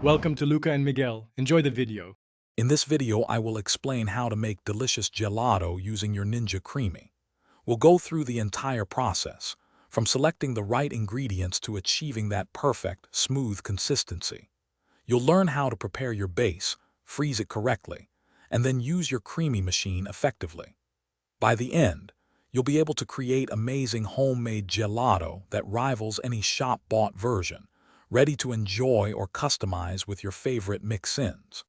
Welcome to Luca and Miguel. Enjoy the video. In this video, I will explain how to make delicious gelato using your Ninja Creami. We'll go through the entire process, from selecting the right ingredients to achieving that perfect, smooth consistency. You'll learn how to prepare your base, freeze it correctly, and then use your creamy machine effectively. By the end, you'll be able to create amazing homemade gelato that rivals any shop-bought version, ready to enjoy or customize with your favorite mix-ins.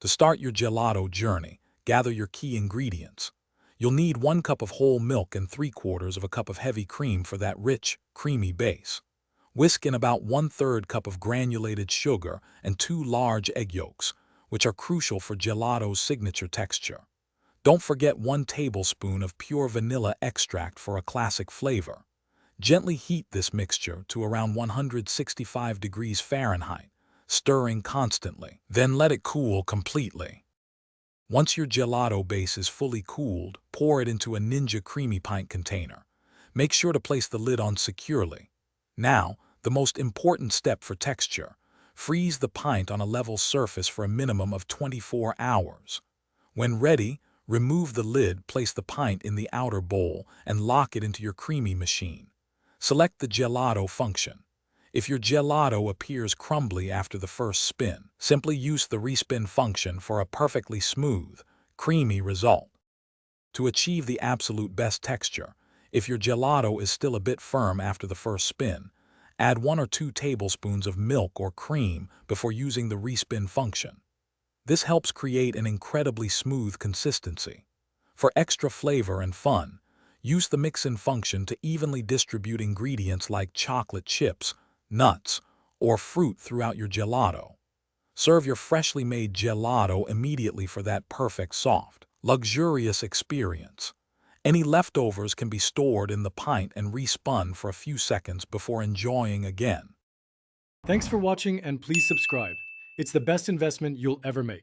To start your gelato journey, gather your key ingredients. You'll need 1 cup of whole milk and 3/4 of a cup of heavy cream for that rich, creamy base. Whisk in about 1/3 cup of granulated sugar and 2 large egg yolks, which are crucial for gelato's signature texture. Don't forget 1 tablespoon of pure vanilla extract for a classic flavor. Gently heat this mixture to around 165 degrees Fahrenheit, stirring constantly. Then let it cool completely. Once your gelato base is fully cooled, pour it into a Ninja Creami pint container. Make sure to place the lid on securely. Now, the most important step for texture. Freeze the pint on a level surface for a minimum of 24 hours. When ready, remove the lid, place the pint in the outer bowl, and lock it into your creamy machine. Select the gelato function. If your gelato appears crumbly after the first spin, simply use the respin function for a perfectly smooth, creamy result. To achieve the absolute best texture, if your gelato is still a bit firm after the first spin, add 1 or 2 tablespoons of milk or cream before using the respin function. This helps create an incredibly smooth consistency. For extra flavor and fun, use the mix-in function to evenly distribute ingredients like chocolate chips, nuts, or fruit throughout your gelato. Serve your freshly made gelato immediately for that perfect soft, luxurious experience. Any leftovers can be stored in the pint and respun for a few seconds before enjoying again. Thanks for watching and please subscribe. It's the best investment you'll ever make.